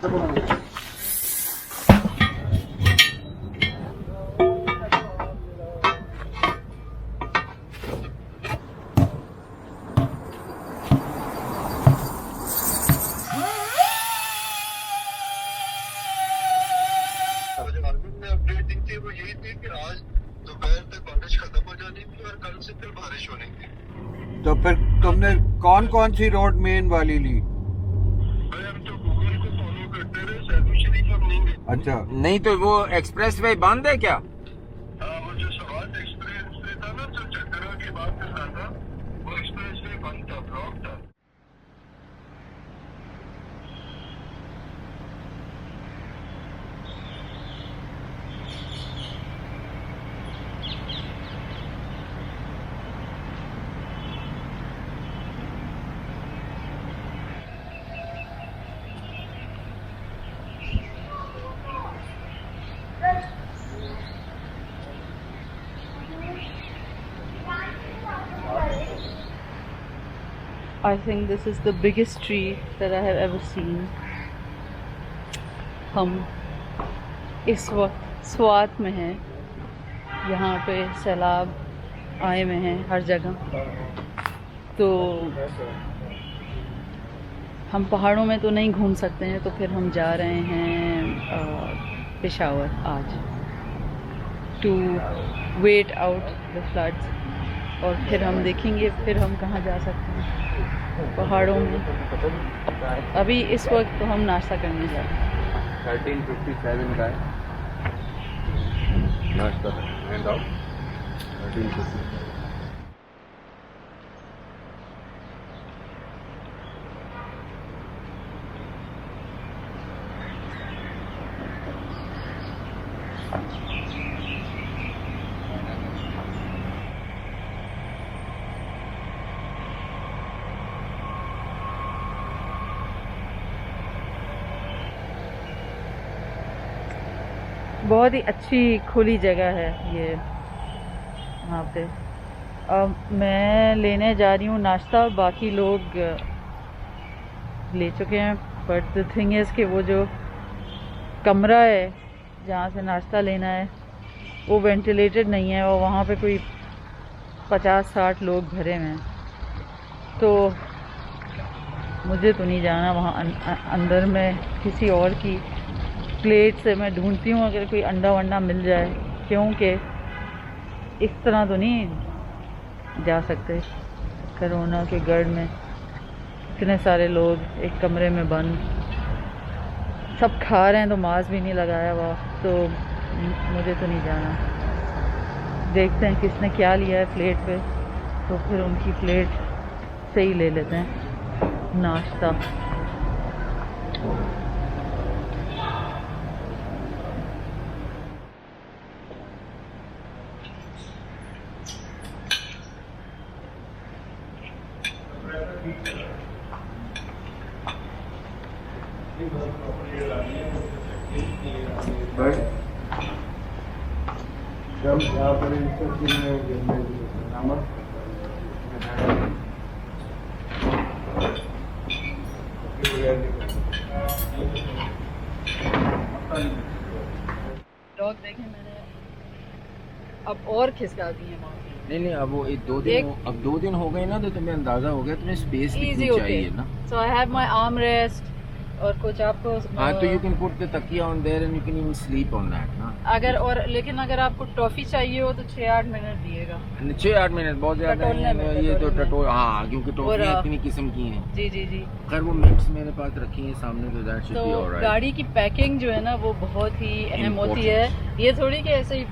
Update दी थी वो यही थी कि आज दोपहर तक बारिश खत्म हो जानी थी और कल से फिर बारिश होनी थी। तो फिर तुमने कौन कौन सी रोड मेन वाली ली? भाई हम तो गूगल को फॉलो करते रहे, सैलमी शरीफ हम नहीं गए। अच्छा, नहीं तो वो एक्सप्रेस वे बंद है क्या? हाँ, वो जो सवात एक्सप्रेस वे था ना, जो चक्करा के बाद चलता था, वो एक्सप्रेस वे बंद था, ब्लॉक था। I think this is the biggest tree that I have ever seen. हम इस वक्त स्वात में हैं, यहाँ पे सैलाब आए हुए हैं हर जगह। तो हम पहाड़ों में तो नहीं घूम सकते हैं, तो फिर हम जा रहे हैं पेशावर आज to wait out the floods, और फिर हम देखेंगे फिर हम कहाँ जा सकते हैं पहाड़ों में। अभी इस वक्त तो हम नाश्ता करने जा रहे हैं। 1357 का है नाश्ता, हैंड आउट 1357। बहुत ही अच्छी खुली जगह है ये यहाँ पे। अब मैं लेने जा रही हूँ नाश्ता, बाकी लोग ले चुके हैं, बट द थिंग इज़ कि वो जो कमरा है जहाँ से नाश्ता लेना है वो वेंटिलेटेड नहीं है, और वहाँ पे कोई 50-60 लोग भरे हुए हैं। तो मुझे तो नहीं जाना वहाँ अंदर में। किसी और की प्लेट से मैं ढूंढती हूँ अगर कोई अंडा वंडा मिल जाए, क्योंकि इस तरह तो नहीं जा सकते कोरोना के गढ़ में। इतने सारे लोग एक कमरे में बंद, सब खा रहे हैं तो मास्क भी नहीं लगाया हुआ, तो मुझे तो नहीं जाना। देखते हैं किसने क्या लिया है प्लेट पे, तो फिर उनकी प्लेट से ही ले लेते हैं नाश्ता। जब यहाँ पर नमक डॉग देखे मैंने, अब और खिसका दिए वहाँ। नहीं, अब वो अब 2 दिन हो गए ना, तो तुम्हें अंदाजा हो गया तुम्हें स्पेस कितनी चाहिए ना। So I have my arm rest और कुछ आपको हाँ, तो यू कैन पुट द तकिया on there and you can even sleep on that ना। लेकिन अगर आपको टॉफी चाहिए हो तो 6-8 मिनट दिएगा। 6-8 मिनट बहुत ज्यादा है ये तो टटोल। हाँ, क्योंकि टोफी इतनी किस्म की हैं। जी जी जी। खैर वो मिट्स मेरे पास रखी हैं सामने, तो दैट शुड बी ऑलराइट। गाड़ी की पैकिंग जो है ना वो बहुत ही अहम होती है। ये थोड़ी कि ऐसे ही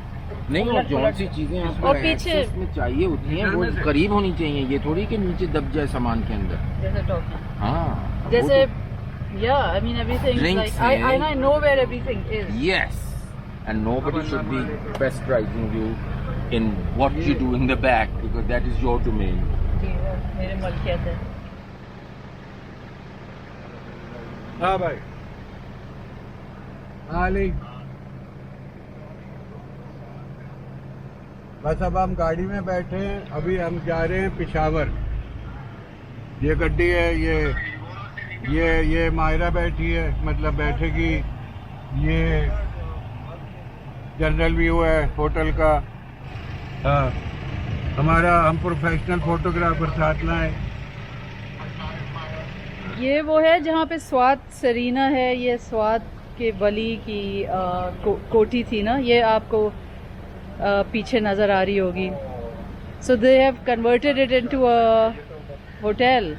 नहीं, और जो सी चीजें और पीछे में चाहिए होती हैं वो करीब होनी चाहिए। ये थोड़ी कि नीचे दब जाए सामान के अंदर, जैसे टॉफी। हाँ, जैसे yeah, I mean everything is Drinks, like I know where everything is. Yes, and nobody should be pressurizing you in what you do in the back because that is your domain. जी, मेरे मलकियत है। हाँ भाई, हाँ बस अब हम गाड़ी में बैठे हैं, अभी हम जा रहे हैं पेशावर। ये गड्डी है, ये ये मायरा बैठी है, मतलब बैठेगी। ये जनरल व्यू है होटल का। हाँ, हम प्रोफेशनल फोटोग्राफर साथ लाए। ये वो है जहाँ पे स्वात सरीना है, ये स्वात के वली की कोठी थी ना, ये आपको पीछे नज़र आ रही होगी। So they have converted it into a hotel,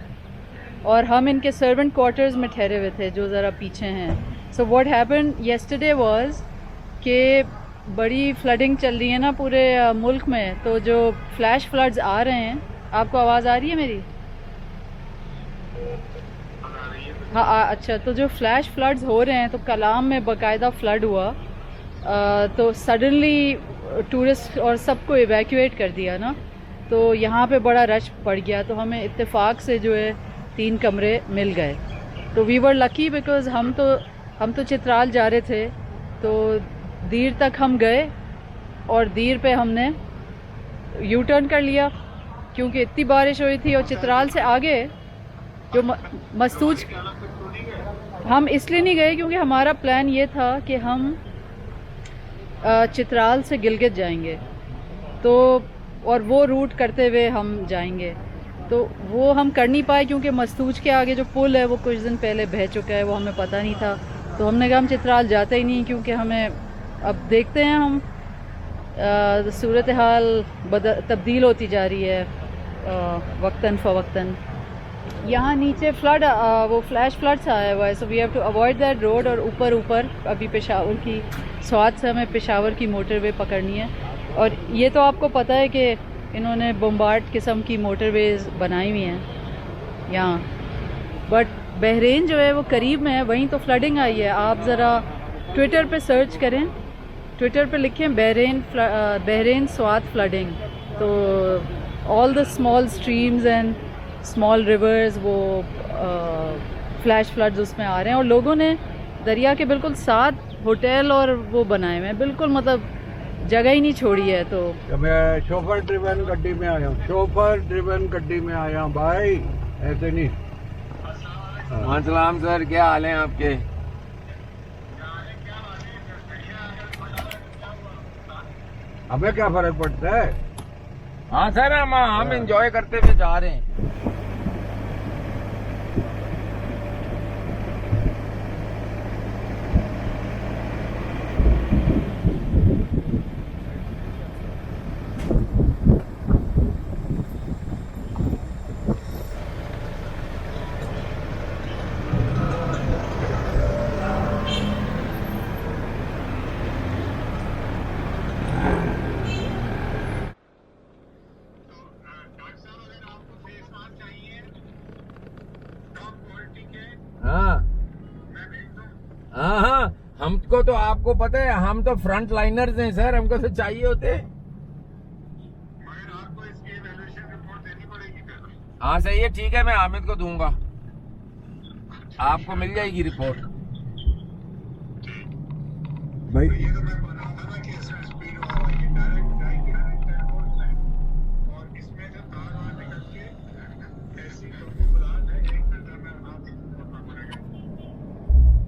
और हम इनके सर्वेंट क्वार्टर्स में ठहरे हुए थे जो ज़रा पीछे हैं। So what happened yesterday was कि बड़ी फ्लडिंग चल रही है ना पूरे मुल्क में, तो जो फ्लैश फ्लड्स आ रहे हैं, आपको आवाज़ आ रही है मेरी? हाँ अच्छा, तो जो फ्लैश फ्लड्स हो रहे हैं, तो कलाम में बाकायदा फ्लड हुआ, तो सडनली टूरिस्ट और सबको इवैक्यूएट कर दिया ना, तो यहाँ पे बड़ा रश पड़ गया। तो हमें इत्तेफाक से जो है 3 कमरे मिल गए। तो वी वर लकी बिकॉज़ हम तो चित्राल जा रहे थे, तो दीर तक हम गए और दीर पे हमने यू टर्न कर लिया क्योंकि इतनी बारिश हुई थी। और चित्राल से आगे जो मस्तूज, हम इसलिए नहीं गए क्योंकि हमारा प्लान ये था कि हम चित्राल से गिलगित जाएंगे, तो और वो रूट करते हुए हम जाएंगे, तो वो हम कर नहीं पाए क्योंकि मस्तूज के आगे जो पुल है वो कुछ दिन पहले बह चुका है, वो हमें पता नहीं था। तो हमने कहा हम चित्राल जाते ही नहीं, क्योंकि हमें अब देखते हैं हम सूरत हाल तब्दील होती जा रही है वक्तन फ़वक्तन। यहाँ नीचे फ्लड, वो फ्लैश फ्लड्स आया हुआ है, so we have to avoid that road. और ऊपर अभी पेशावर की स्वाद से हमें पेशावर की मोटरवे पकड़नी है। और ये तो आपको पता है कि इन्होंने बोम्बार्ड किस्म की मोटरवेज बनाई हुई हैं यहाँ, बट बहरीन जो है वो करीब में है, वहीं तो फ्लडिंग आई है। आप ज़रा ट्विटर पे सर्च करें, ट्विटर पे लिखें बहरीन स्वात फ्लडिंग, तो all the small streams and small reverse वो फ्लैश फ्लड्स उसमें आ रहे हैं। और लोगों ने दरिया के बिल्कुल साथ होटल और वो बनाए हुए हैं, बिल्कुल मतलब जगह ही नहीं छोड़ी है। तो मैं शोफर ड्रिवन गड्डी में आया हूँ, शोफर ड्रिवन गड्डी में आया हूँ भाई, ऐसे नहीं। सलाम सर, क्या हाल है आपके? हमें क्या फर्क पड़ता है? हाँ सर, हम एंजॉय करते हुए जा रहे हैं। हाँ, हमको तो आपको पता है, हम तो फ्रंट लाइनर्स हैं सर, हमको तो चाहिए होते। मगर आपको इसकी इवैल्यूएशन रिपोर्ट देनी पड़ेगी फिर। हाँ सही है, ठीक है, मैं हामिद को दूंगा, आपको मिल जाएगी रिपोर्ट। भाई ये तो मैं बता रहा था ना कि इसमें स्पीड हुआ, ये डायरेक्ट जाएगी एयरपोर्ट में, और इसमें जो तार वहां निकल के ऐसी लोगों बुलान है 1 घंटा में आप करना पड़ेगा।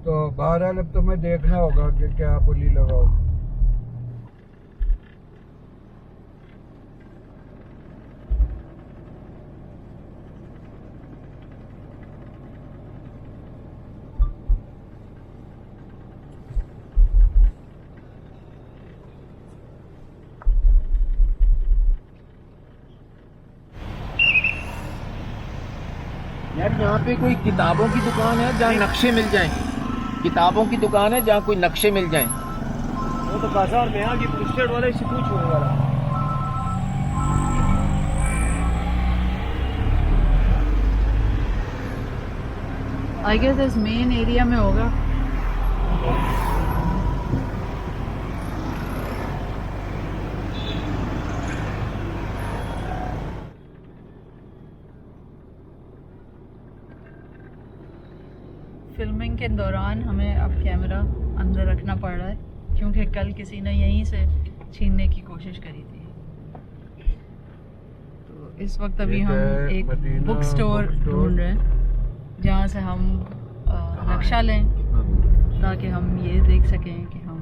तो बहरहाल अब तुम्हें देखना होगा कि क्या पुली लगाओ। यार यहाँ पे कोई किताबों की दुकान है जहाँ नक्शे मिल जाएं? किताबों की दुकान है जहाँ कोई नक्शे मिल जाएं? वो तो बाजार में आगे पुस्टेड वाले से पूछो वाला। आई गेस इस मेन एरिया में होगा। फिल्मिंग के दौरान हमें अब कैमरा अंदर रखना पड़ रहा है क्योंकि कल किसी ने यहीं से छीनने की कोशिश करी थी। तो इस वक्त अभी हम एक बुक स्टोर ढूंढ रहे हैं। जहाँ से हम नक्शा लें ताकि हम ये देख सकें कि हम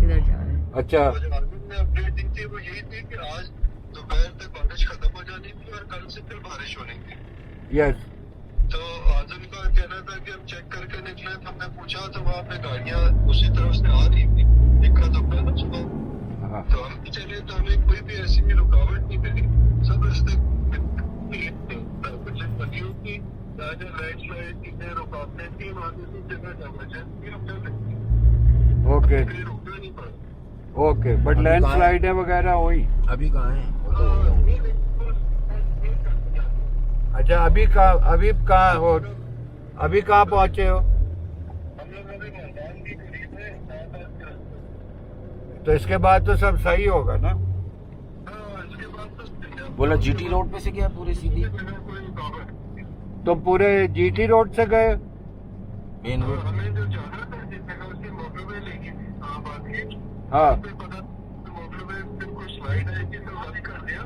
किधर जा रहे हैं। अच्छा, जो आर्मी में अपडेट दी थी वो यही थी कि आज दोपहर तक बारिश खत्म हो जानी थी और कल से फिर बारिश होनी थी। यस, तो आज उनका कहना था कि हम चेक करके निकले, तो हमने पूछा तो वहाँ पे गाड़ियाँ उसी तरफ से आ रही थी, दिक्कत अपना ना सुबह। हाँ, तो हम चले तो हमें कोई भी ऐसी भी रुकावट नहीं मिली, सब रास्ते बनी होगी। लैंडस्लाइड की रुकावटें थी, वहाँ किसी जगह इमरजेंसी रुक सकती, ओके रुकना नहीं पड़ा। ओके, बट लैंडस्लाइडें वगैरह हुई। अभी कहाँ है? अच्छा, अभी कहाँ हो? अभी कहाँ पहुँचे हो? हम लोग अभी मैदान के करीब है, तो इसके बाद तो सब सही होगा ना? इसके बाद तो बोला जीटी रोड पे से गया पूरे सीधी कोई रुकावट। तुम पूरे जीटी रोड से गए? Main road. हमें जो जाना था जिस जगह उसकी मोटरवे लेगी थी, बात की हाँ, पे पता मोटरवे पे कोई स्लाइड है कि तो बंद कर दिया,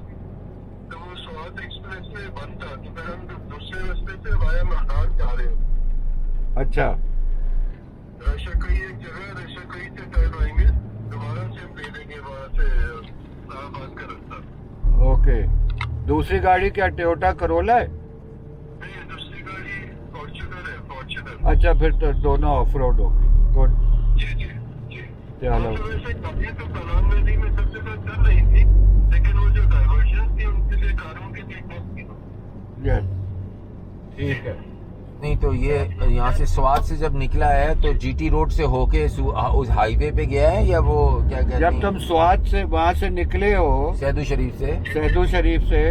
तो वो स्वात एक्सप्रेस वे बंद था, तो फिर हम दूसरे रास्ते से वाया मैदान जा रहे हैं। अच्छा, रशकई एक जगह, रशकई से टर्न आएंगे, दोबारा से हम ले लेंगे वहाँ से इस्लामाबाद का रास्ता। ओके। दूसरी गाड़ी क्या टोयोटा करोला है? नहीं, दूसरी गाड़ी फॉर्च्यूनर है, फॉर्च्यूनर। अच्छा, फिर तो दोनों ऑफ रोड हो गई। गुड, जी जी जी। चलो। तो वैसे गाड़ियाँ तो कलाम नदी में सबसे ज्यादा चल रही थी, लेकिन वो जो डाइवर्जन थी उनके लिए कारों के लिए बहुत थी। यस, ठीक है। नहीं तो ये यहाँ से स्वात से जब निकला है तो जीटी रोड से होके उस हाईवे पे गया है, या वो क्या कहते जब हैं तुम स्वात से वहां से निकले हो, सैदू शरीफ से? सैदू शरीफ से,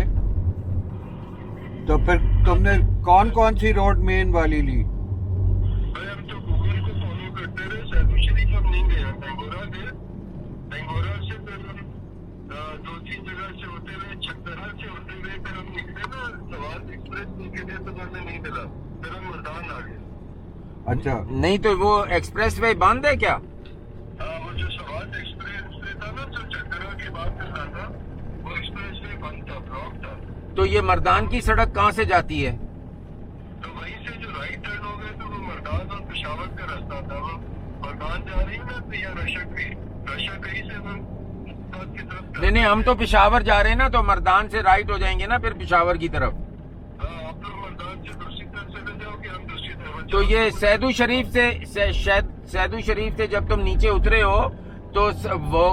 तो फिर तुमने कौन कौन सी रोड मेन वाली ली? भाई हम तो गूगल को फॉलो करते रहे, सैदू शरीफ हम नहीं गए, टेंगोरा गए। टेंगोरा से फिर हम 2-3 जगह से होते हुए, छतरा से होते हुए फिर हम निकले ना, सवाल एक्सप्रेस के लिए तो हमें नहीं मिला, फिर हम मर्दान आ गए। अच्छा, नहीं तो वो एक्सप्रेस वे बंद है क्या? वो जो सवाल एक्सप्रेस वे था ना, जो छतरा के बाद मिलता था, वो एक्सप्रेस वे बंद था, ब्लॉक था। तो ये मर्दान की सड़क कहाँ से जाती है? तो वहीं से जो राइट टर्न हो गए तो वो मर्दान और पेशावर का रास्ता था, वो मर्दान जा रही है ना, तो या रशकई से हम की तरफ नहीं, हम तो पेशावर जा रहे हैं ना, तो मर्दान से राइट हो जाएंगे ना फिर पेशावर की तरफ। आप लोग मर्दान से दूसरी तरफ चले जाओगे, हम दूसरी तरफ। तो ये सैदू शरीफ से सैदू शरीफ से जब तुम नीचे उतरे हो तो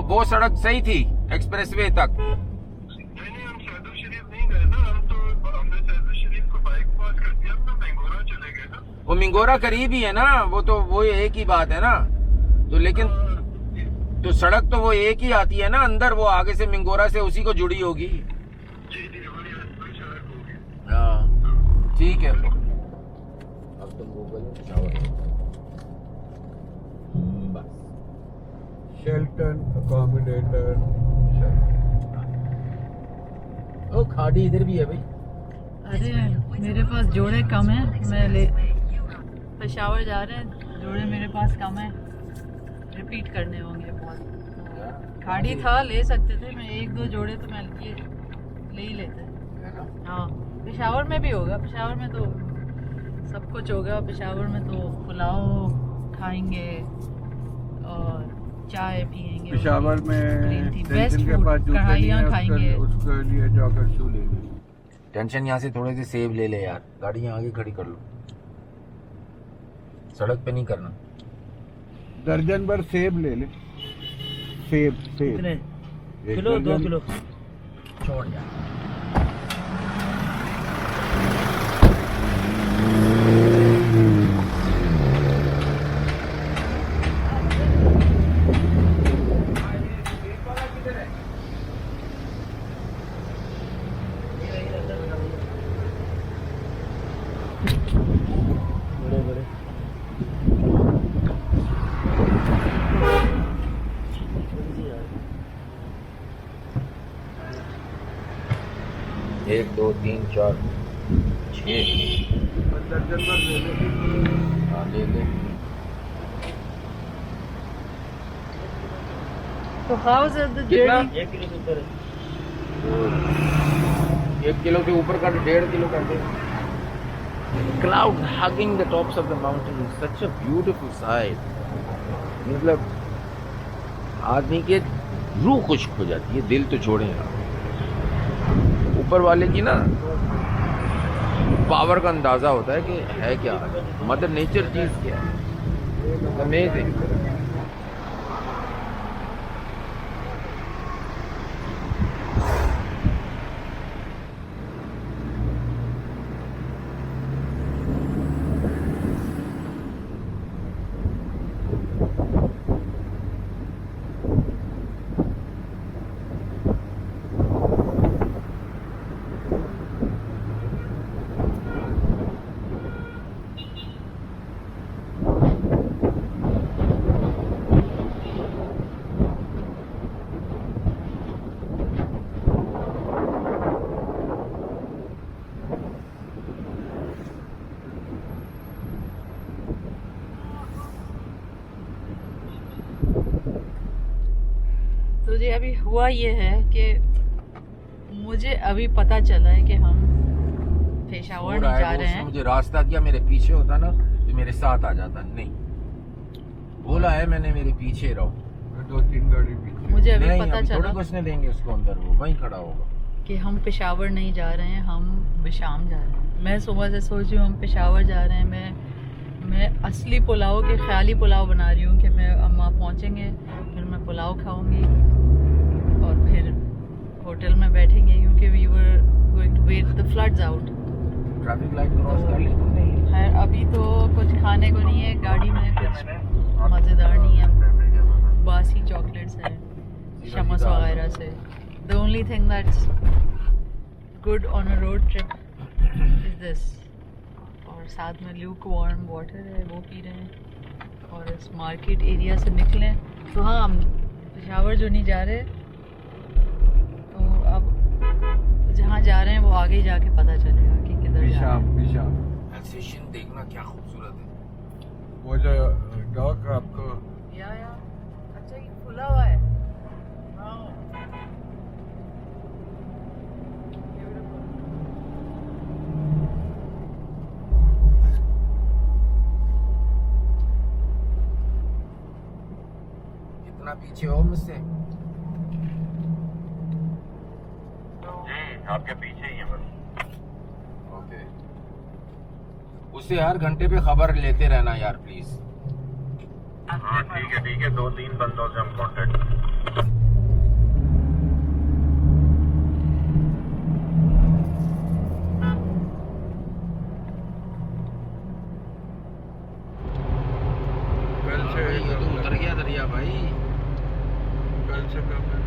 वो सड़क सही थी एक्सप्रेसवे तक? नहीं, हम सैदू शरीफ नहीं गए ना, हमने सैदू शरीफ को बाइक पास कर दिया, हम बेंगोरा चले गए ना। वो मिंगोरा करीब ही है ना, वो तो वो एक ही बात है ना। तो लेकिन तो सड़क तो वो एक ही आती है ना अंदर, वो आगे से मिंगोरा से उसी को जुड़ी होगी। जी वही सड़क होगी। हाँ ठीक है। अब तुम गूगल बस शेल्टन अकोमोडेटर। ओ खाड़ी इधर भी है भाई। अरे मेरे पास जोड़े कम है, मैं ले पेशावर जा रहे हैं, जोड़े मेरे पास कम है, रिपीट करने होंगे बहुत। खाड़ी था, ले सकते थे, मैं 1-2 जोड़े तो मैं ले ही लेते। हाँ, पेशावर में भी होगा, पेशावर में तो सब कुछ होगा। पेशावर में तो पुलाव खाएंगे और चाय पियेंगे, पेशावर में बेस्ट के पास फूड, कढ़ाइयाँ खाएंगे। उसके लिए जॉकेट शू ले ली। टेंशन यहाँ से थोड़े से सेब ले ले यार, गाड़ी यहाँ आगे खड़ी कर लो, सड़क पे नहीं करना। दर्जन भर सेब ले ले। सेब कितने? एक किलो, 2 दर्जन। किलो। छोड़ यार। बड़े बड़े 1 2 3 4 6 दर्जन भर ले ले। हाँ ले ले। तो हाउ इज द कितना? जर्नी? 1 किलो से ऊपर है। 1 किलो से ऊपर कर, 1.5 किलो कर दे। cloud hugging the tops of the mountain is such a beautiful sight. मतलब आदमी के रूह खुश्क हो जाती है, दिल तो छोड़े आप। ऊपर वाले की ना पावर का अंदाजा होता है कि है क्या, मदर नेचर चीज क्या है। अमेजिंग। तो जी अभी हुआ ये है कि मुझे अभी पता चला है कि हम पेशावर नहीं जा रहे हैं। मुझे रास्ता दिया, मेरे पीछे होता ना तो मेरे साथ आ जाता, नहीं बोला है मैंने मेरे पीछे रहो। 2-3 गाड़ी पीछे। मुझे अभी नहीं, पता अभी चला थोड़ी घुसने देंगे उसको अंदर, वो वहीं खड़ा होगा। कि हम पेशावर नहीं जा रहे हैं, हम बिशाम जा रहे हैं। मैं सुबह से सोच रही हूँ हम पेशावर जा रहे हैं। मैं असली पुलाव के ख्याली पुलाव बना रही हूँ कि मैं अम्मा पहुँचेंगे, फिर मैं पुलाव खाऊंगी और फिर होटल में बैठेंगे, क्योंकि we were going to wait the floods out. Traffic light cross कर ली तुमने? खैर अभी तो कुछ खाने को नहीं है गाड़ी में, कुछ मज़ेदार नहीं है, बासी चॉकलेट्स हैं, शमस वगैरह से। The only thing that's good on a road trip is this. और साथ में ल्यूक वार्म वाटर है, वो पी रहे हैं। और इस मार्केट एरिया से निकलें तो हाँ, हम पेशावर जो नहीं जा रहे, तो अब जहाँ जा रहे हैं वो आगे जाके पता चलेगा कि किधर जा रहे हैं। पेशाब एल्सेशियन देखना क्या खूबसूरत है। वो जो डॉग आपको या अच्छा ये खुला हुआ है। कितना पीछे हो मुझसे? जी आपके पीछे ही है बस। ओके, उससे हर घंटे पे खबर लेते रहना यार प्लीज। हाँ ठीक है 2-3 बंदों से हम कांटेक्ट। कल से ये तो उतर गया दरिया भाई। कल से कम है।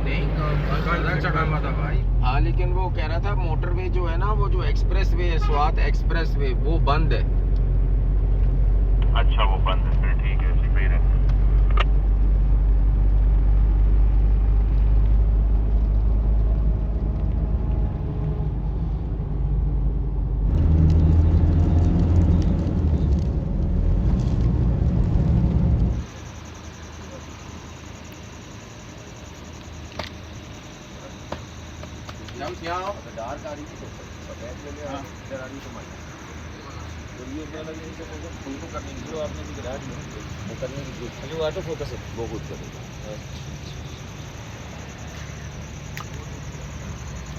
नहीं कल चढ़ा हुआ था भाई। हाँ लेकिन वो कह रहा था मोटरवे जो है ना, वो जो एक्सप्रेस वे है, स्वात एक्सप्रेस वे, वो बंद है। अच्छा वो बंद है, फिर ठीक है, उसी पे ही रहते। डार्क आ रही थी तो सफेद ले ले, इधर आ रही तो माइनस। तो ये क्या लगे इनको फोटो करने की, जो आपने दिखा दिया वो करने की जो वो ऑटो फोकस है वो खुद करेगा।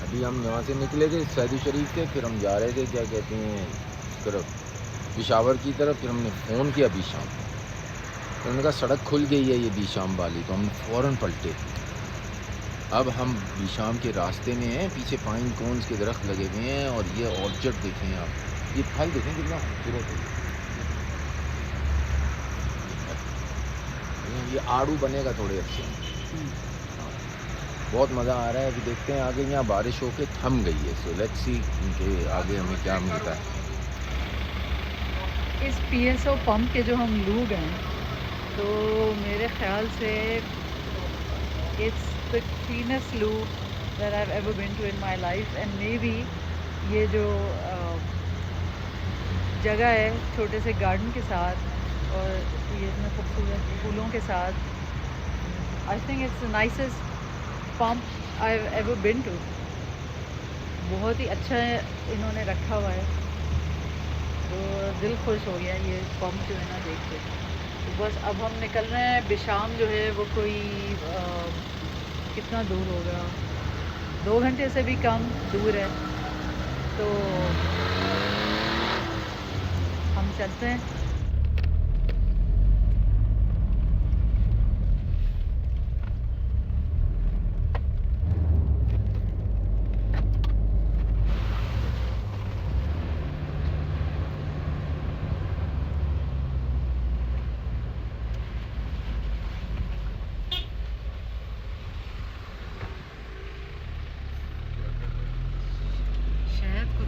अभी हम यहाँ से निकले थे सऊदी शरीफ से, फिर हम जा रहे थे क्या कहते हैं तरफ, पिशावर की तरफ। फिर हमने फ़ोन किया अभी शाम, तो उन्होंने कहा सड़क खुल गई है ये बीशाम वाली, तो हम फ़ौरन पलटे। अब हम बीशाम के रास्ते में हैं, पीछे पाइन कोन्स के दरख्त लगे हुए हैं, और ये ऑर्चर्ड देखें आप, ये फल देखें कितना खूबसूरत है। ये आड़ू बनेगा थोड़े अच्छे, बहुत मज़ा आ रहा है। अभी देखते हैं आगे, यहाँ बारिश होके थम गई है, सो लेट्स सी इनके आगे हमें क्या मिलता है। इस PSO पंप के जो हम लोग हैं, तो मेरे ख्याल से it's the cleanest loop that I have ever been to in my life. And maybe ये जो जगह है छोटे से गार्डन के साथ और ये इतने खूबसूरत फूलों के साथ, I think it's the nicest pump I've ever been to. बहुत ही अच्छा है इन्होंने रखा हुआ है, तो दिल खुश हो गया ये पंप जो है ना देख के। तो बस अब हम निकल रहे हैं। बिशाम जो है वो कोई कितना दूर होगा, 2 घंटे से भी कम दूर है, तो हम चलते हैं। शहद को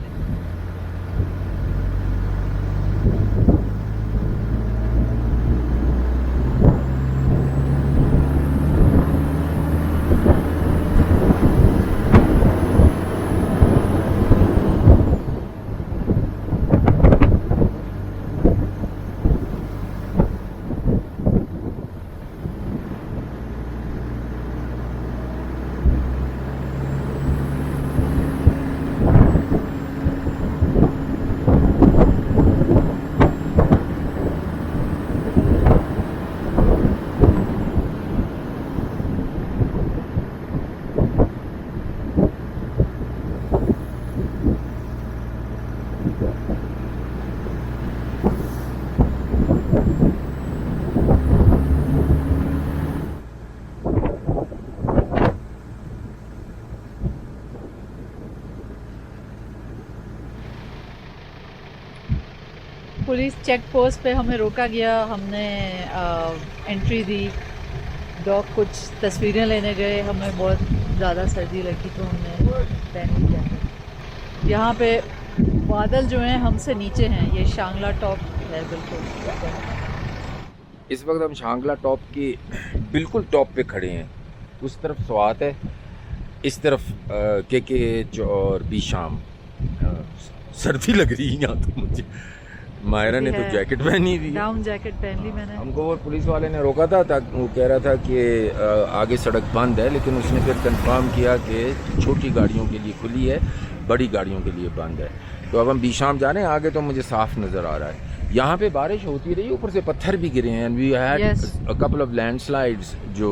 पुलिस चेक पोस्ट पे हमें रोका गया। हमने एंट्री दी, डॉग कुछ तस्वीरें लेने गए, हमें बहुत ज़्यादा सर्दी लगी तो हमने पहन लिया। यहाँ पे बादल जो हैं हमसे नीचे हैं, ये शांगला टॉप है बिल्कुल। इस वक्त हम शांगला टॉप की बिल्कुल टॉप पे खड़े हैं। उस तरफ स्वात है, इस तरफ KKH और बीशाम। सर्दी लग रही है यहाँ तो मुझे। मायरा ने तो जैकेट पहनी हुई है, डाउन जैकेट पहन ली मैंने। हमको वो पुलिस वाले ने रोका था, वो कह रहा था कि आगे सड़क बंद है, लेकिन उसने फिर कंफर्म किया कि छोटी गाड़ियों के लिए खुली है, बड़ी गाड़ियों के लिए बंद है। तो अब हम बीशाम जा रहे हैं, आगे तो मुझे साफ नज़र आ रहा है। यहाँ पे बारिश होती रही, ऊपर से पत्थर भी गिरे हैं। We had a couple of landslides जो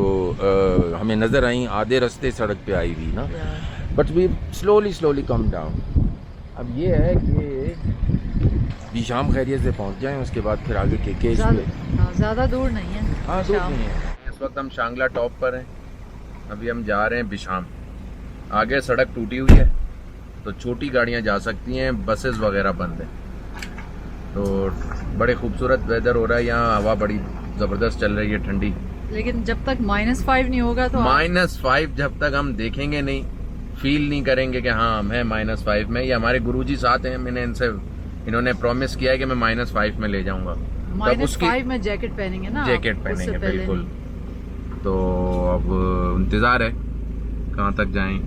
हमें नज़र आई आधे रास्ते सड़क पे आई हुई ना, but we slowly come down. अब ये है कि बीशाम खैरियत से पहुँच जाएं, उसके बाद फिर आगे KKH ज़्यादा दूर नहीं है। हाँ दूर नहीं है। इस वक्त हम शांगला टॉप पर हैं, अभी हम जा रहे हैं बिशाम। आगे सड़क टूटी हुई है तो छोटी गाड़ियाँ जा सकती हैं, बसेस वगैरह बंद है। तो बड़े खूबसूरत वेदर हो रहा है यहाँ, हवा बड़ी ज़बरदस्त चल रही है, ठंडी। लेकिन जब तक -5 नहीं होगा तो -5 जब तक हम देखेंगे नहीं, फील नहीं करेंगे कि हाँ हम हैं -5 में। ये हमारे गुरुजी साथ हैं, इन्होंने प्रॉमिस किया है कि मैं -5 में ले जाऊंगा। -5 में जैकेट पहनेंगे ना, जैकेट पहनेंगे बिल्कुल। तो अब इंतजार है कहाँ तक जाएं।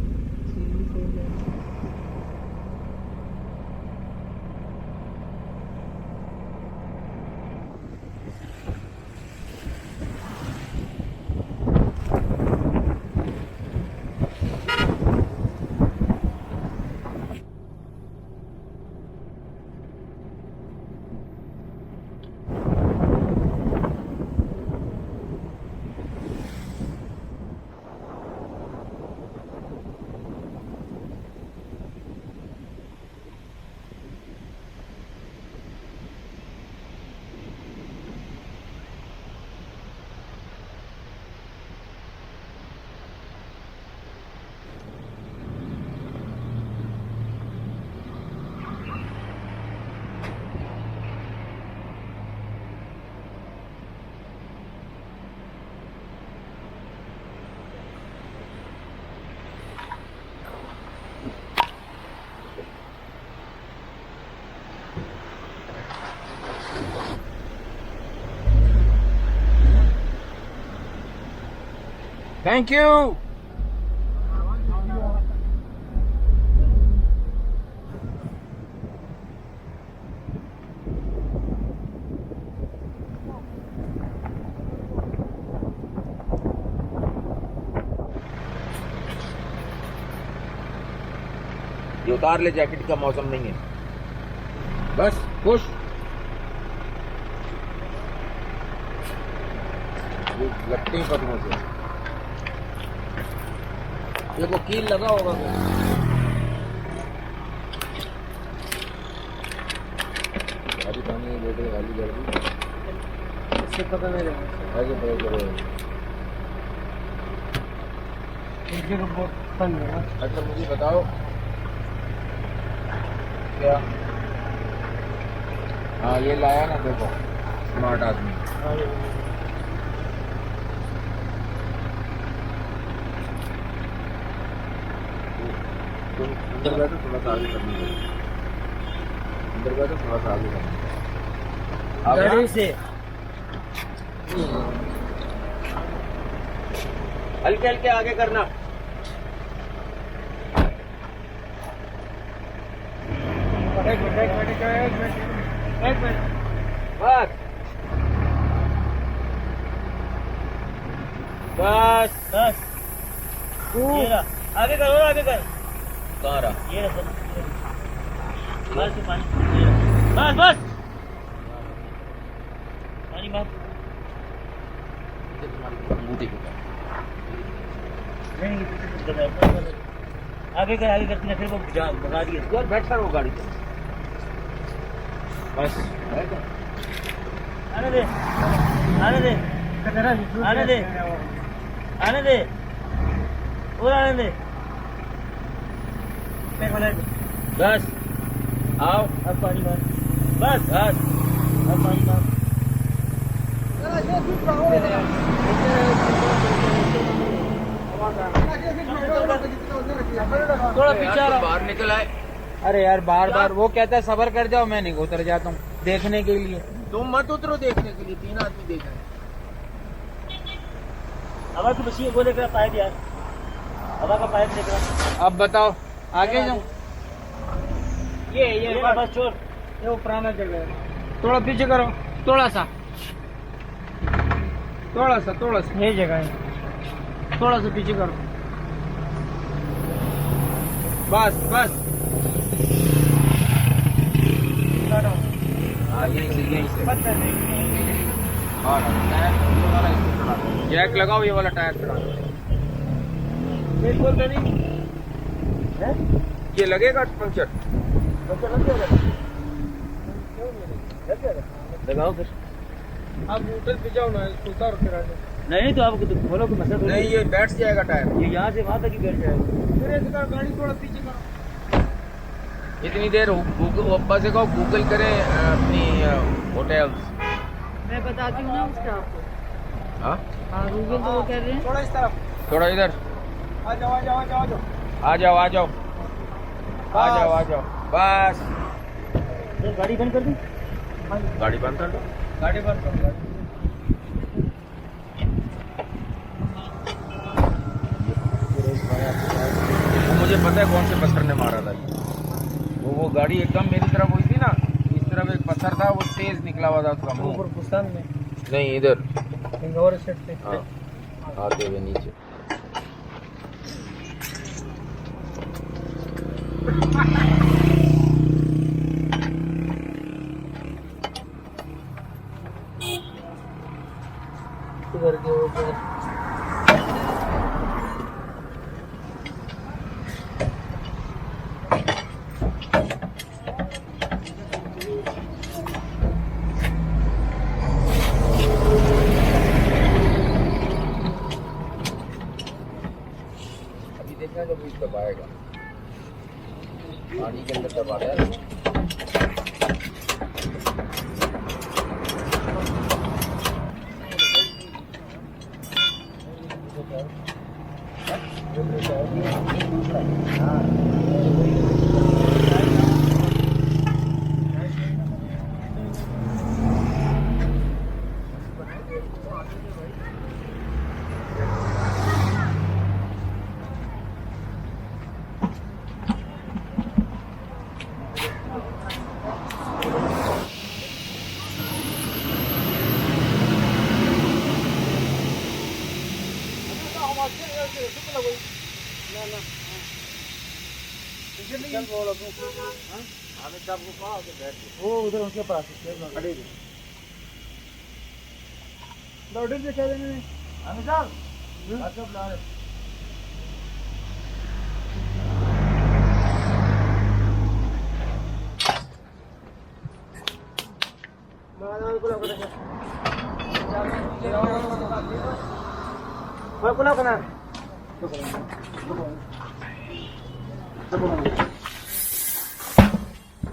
Thank you. ये उतार ले, जैकेट का मौसम नहीं है। बस खुश। ये लगते ही कदमों से। ये वो कील लगा होगा अभी पानी बोतल खाली कर दी, इससे पता नहीं लगा। आगे पता करो। इनके तो बहुत तंग है ना। अच्छा मुझे बताओ क्या? हाँ ये लाया ना, देखो स्मार्ट आदमी। तुम अंदर बैठो, थोड़ा सा आगे करनी पड़ेगी। अंदर बैठो, थोड़ा सा आगे करनी पड़ेगी। गाड़ी से हल्के हल्के आगे करना। एक मिनट बस बस ये रहा। आगे कर, और आगे कर। कहाँ रहा? ये रहा सर। बस पानी, ये रहा। बस बस पानी बस। अंगूठी के पास। आगे कर फिर वो भगा दिए। यार बैठ कर वो गाड़ी पे। बस आने दे आने दे आने दे आने दे और आने दे। बस आओ, अब पानी मार। बस बस अब पानी मार। थोड़ा पीछे बाहर निकल आए। अरे यार बार बार वो कहता है सबर कर जाओ, मैं नहीं उतर जाता हूँ देखने के लिए। तुम मत उतरो देखने के लिए, 3 आदमी देख रहे हैं। हवा की मशीन वो देख रहा पाइप यार, हवा का पाइप देख रहा। अब बताओ आगे जाओ। ये बस छोड़, ये वो पुराना जगह है, थोड़ा पीछे करो, थोड़ा सा ये जगह है, थोड़ा सा पीछे करो। बस बस हाँ यहीं से जैक लगाओ, ये वाला टायर चढ़ा। ये लगेगा पंक्चर। लगाओ फिर। आप होटल पे जाओ ना, इसको उतारो फिर आगे। नहीं तो आप खोलो कि मसला नहीं, ये बैठ जाएगा टायर। ये यहाँ से वहाँ तक ही बैठ जाएगा। फिर ऐसे करो, गाड़ी थोड़ा पीछे करो। इतनी देर गूगल अब्बा से कहो गूगल करें अपनी होटल्स। मैं बताती हूँ ना उसका आपको। हाँ हाँ गूगल तो वो कर रहे हैं। थोड़ा इस तरफ थोड़ा इधर आ जाओ आ जाओ आ जाओ आ जाओ। आ जाओ आ जाओ आ जाओ आ जाओ। बस ये गाड़ी बंद कर दी। गाड़ी बंद कर दो। गाड़ी बंद करो गाड़ी। मुझे पता है कौन से पत्थर ने मारा था। वो गाड़ी एकदम मेरी तरफ हुई थी ना, इस तरफ एक पत्थर था, वो तेज निकला हुआ था उसका मुंह। ऊपर पुस्तान में नहीं इधर और सेट पे। हाँ आते हुए नीचे। इधर के ऊपर अभी देखना जब कुछ दबाएगा, पानी के अंदर दबा है। चल बोल अब हमें सबको कहा के बैठ वो उधर उनके पास खड़े थे लौटे से कह देंगे हमें चल सब ला रहे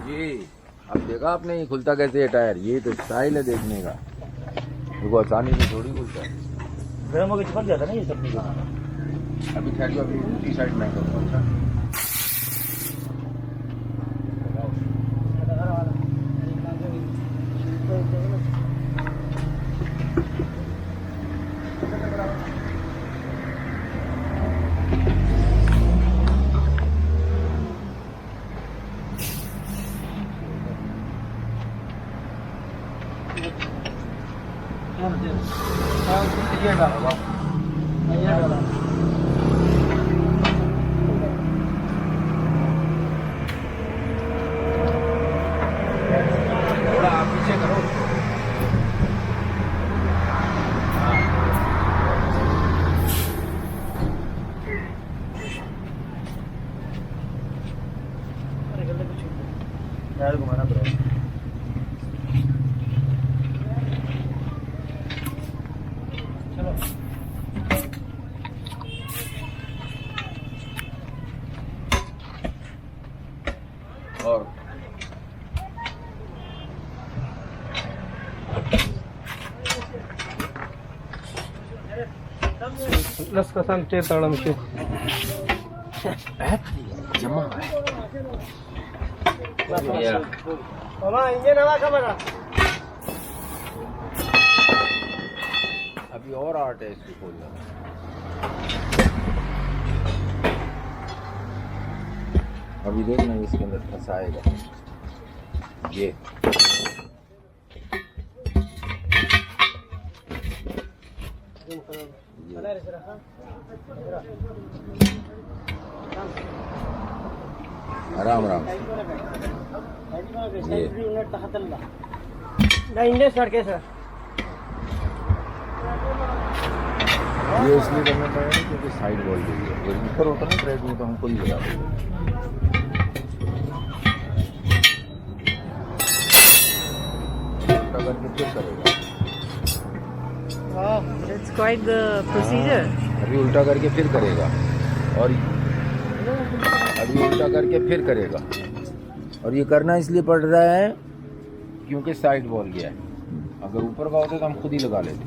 ये अब देखा आपने ये खुलता कैसे है टायर, ये तो स्टाइल है देखने का, देखो आसानी से थोड़ी खुलता है। गर्म होकर चिपक जाता ना ये सब चीजें। अभी ठहरियो, अभी दूसरी साइड में करूँगा। ये डालो ये डालो थोड़ा आप पीछे करो। टायर घुमाना पड़ेगा। और प्लस का सन टे ताड़म के जमा मामा इंजन हवा खबर अभी और आर्ट है इसको खोलना। अभी देखना इसके अंदर फंसाएगा ये। आराम आराम ये इंजन स्टार्ट कैसा ये इसलिए करना पड़ेगा क्योंकि साइड वॉल के लिए अगर ऊपर होता ना ब्रेक में तो हम खुद ही लगा देंगे। करके फिर करेगा। That's quite the procedure. अभी उल्टा करके फिर करेगा और अभी उल्टा करके फिर करेगा और ये करना इसलिए पड़ रहा है क्योंकि साइड वॉल गया है। अगर ऊपर का होता तो हम खुद ही लगा लेते।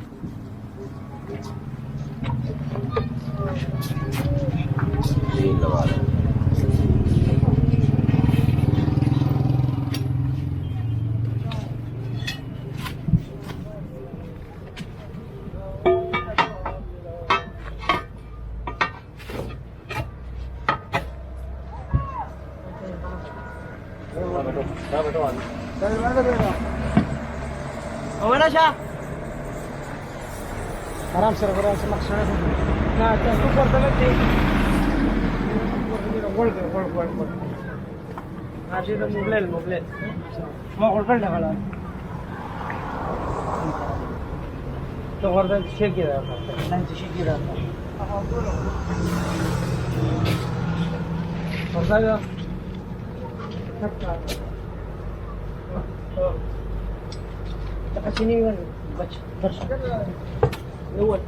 ये लगा रहे हैं। आराम से लक्षण ना तू करता ना ते गोल आज तो मोबाइल मैं होटल ढाला तो वर्दा शेक किया था लंच शेक किया था वर्दा का sini kan baca lewat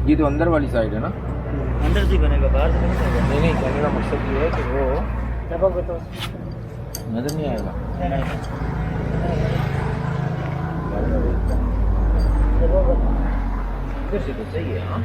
ये तो अंदर वाली साइड है ना, अंदर से बनेगा बाहर से नहीं बनेगा। नहीं नहीं कहने का मकसद ये है कि वो दबाव तो नजर नहीं आएगा। फिर से तो सही है। हाँ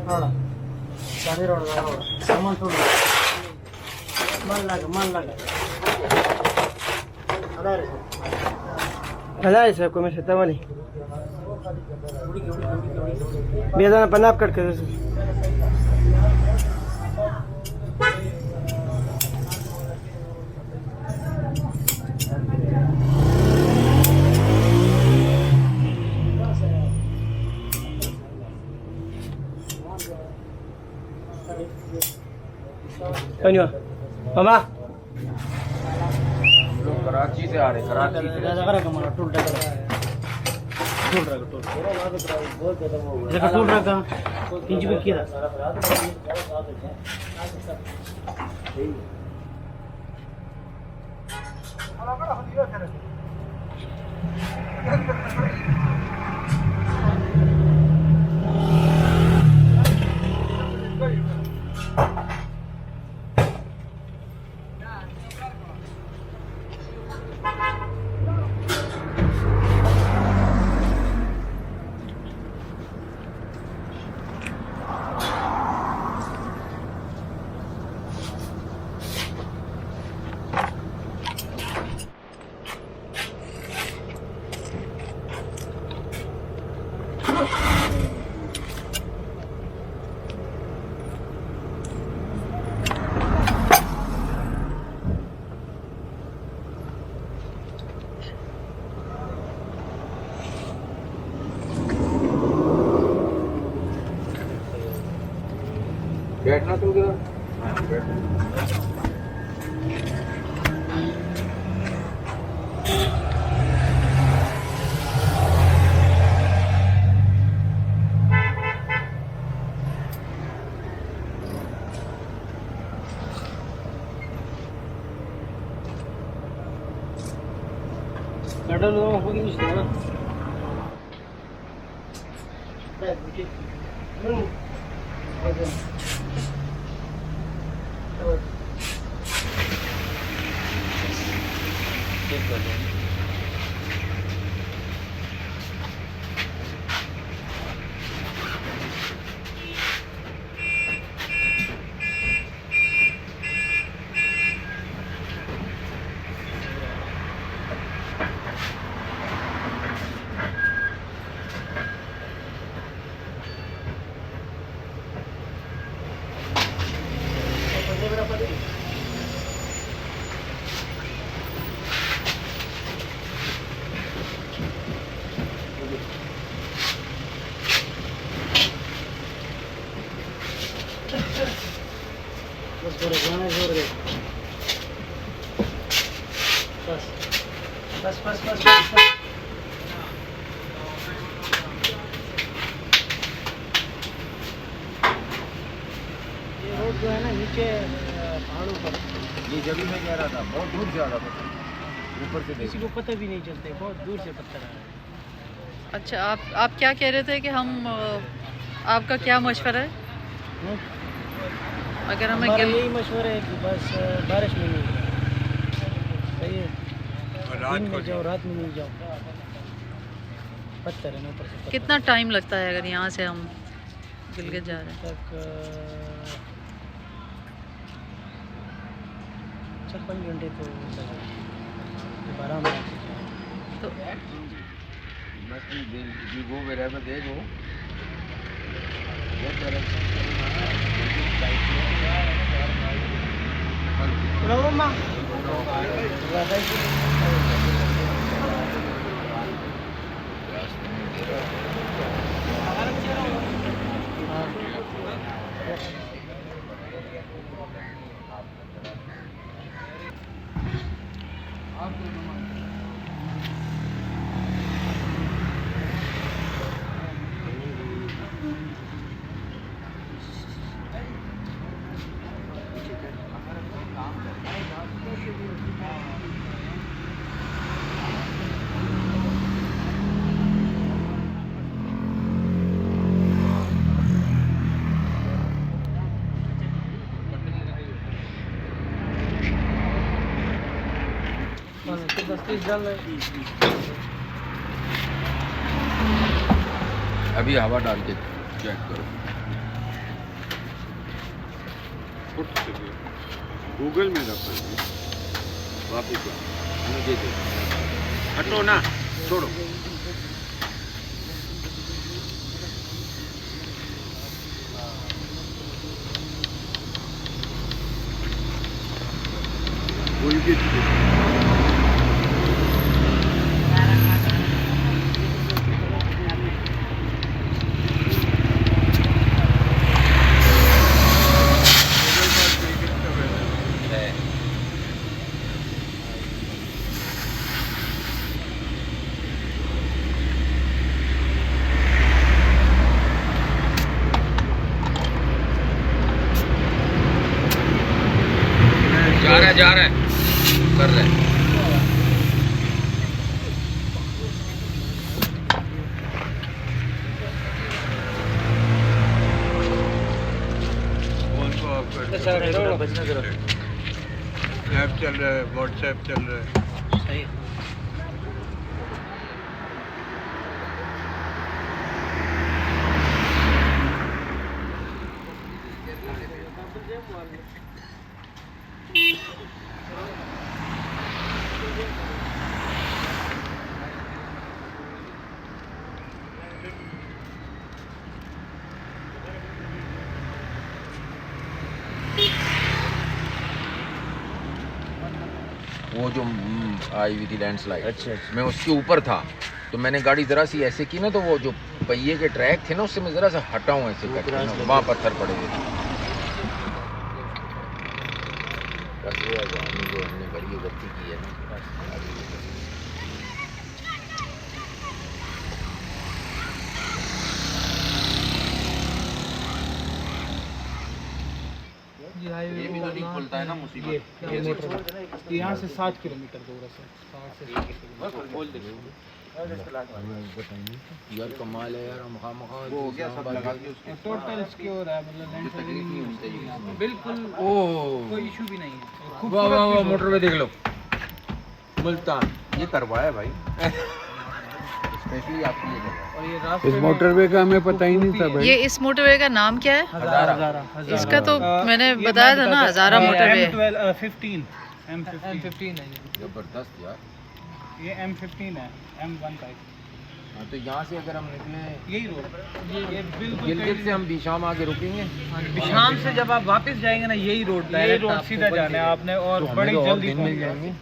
रोड़ा गाड़ी रोड़ा सामान छोड़ मन लगा ada saya kau mesti tahu ni biasa panap kat ke Kanya, mama. लोग कराची से आ रहे हैं, कराची से। टूल रखा इंच भी किया बैठना तो उधर Kadang orang pergi ni sana. बस ये रोड जो है ना नीचे पहाड़ों पर ये जगह में कह रहा था बहुत दूर से आ रहा था ऊपर से किसी को पता भी नहीं चलते बहुत दूर से पत्थर आ रहे हैं। अच्छा आप क्या कह रहे थे कि हम आपका क्या मशवरा है अगर हमें हमारा यही मशवरा है कि बस बारिश में नहीं जाओ, सही है, दिन में जाओ रात में नहीं जाओ, पत्थर है ना ऊपर से पत्थर। कितना टाइम लगता है अगर यहाँ से हम गिलगित जा रहे हैं तक 4-5 घंटे तो लगेगा आराम तो वो wherever they go, अभी हवा डाल के चेक करो। फुट से भी गूगल में रखा है। वापिस जाओ, मुझे दे। हटो ना, छोड़ो। बोल के जा रहा है कर रहा है। फोन को ऑफ कर दो। स्नैप चल रहा है, व्हाट्सएप चल रहा है। सही वो जो आई हुई थी लैंडस्लाइड, अच्छा, मैं उसके ऊपर था तो मैंने गाड़ी ज़रा सी ऐसे की ना, तो वो जो पहिए के ट्रैक थे ना उससे मैं ज़रा सा हटा हूँ ऐसे करके ना, वहाँ पत्थर पड़े हुए थे। बस वो है जो हमने बड़ी गलती की है ना। ये भी तो नहीं खुलता है ना मुसीबत। यहाँ से 7 किलोमीटर दूर है सर, 7 से यार कमाल है यार, मखा वो हो गया सब लगा के उसके टोटल सिक्योर है, मतलब तकलीफ नहीं होनी चाहिए। बिल्कुल ओह कोई इशू भी नहीं है। वाह वाह वाह, मोटरवे देख लो मुल्तान। ये करवाया भाई, स्पेशली आपके लिए करवाया। और ये रास्ते इस मोटरवे का हमें पता ही नहीं था भाई। ये इस मोटरवे का नाम क्या है? हज़ारा इसका तो मैंने बताया था ना, हज़ारा मोटरवे। M15 है जबरदस्त यार। ये M15 है, M1 का। हाँ तो यहाँ से अगर हम निकले यही रोड, ये बिल्कुल गिलगित से हम बीशाम आगे रुकेंगे। शाम से जब आप वापस जाएंगे ना, यही रोड सीधा जाना है आपने, और तो बड़ी हमें तो और जल्दी दिन मिल जाएंगे।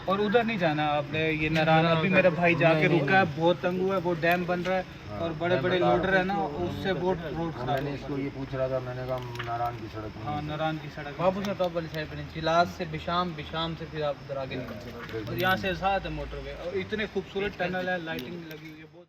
और उधर नहीं जाना आपने, ये नारायण अभी मेरा भाई जाके रुका है, बहुत तंग हुआ है, वो डैम बन रहा है और बड़े बड़े लोडर है ना, उससे बहुत रोड खराब मैंने है। इसको ये पूछ रहा था, मैंने कहा नारायण की सड़क हाँ, नहीं। नारायण की सड़क बाबू से टॉप वाली साइड पे नहीं, जिलास से बिशाम, बिशाम से फिर आप उधर आगे निकल, और यहाँ से साथ है मोटरवे, और इतने खूबसूरत टनल है, लाइटिंग लगी हुई है बहुत।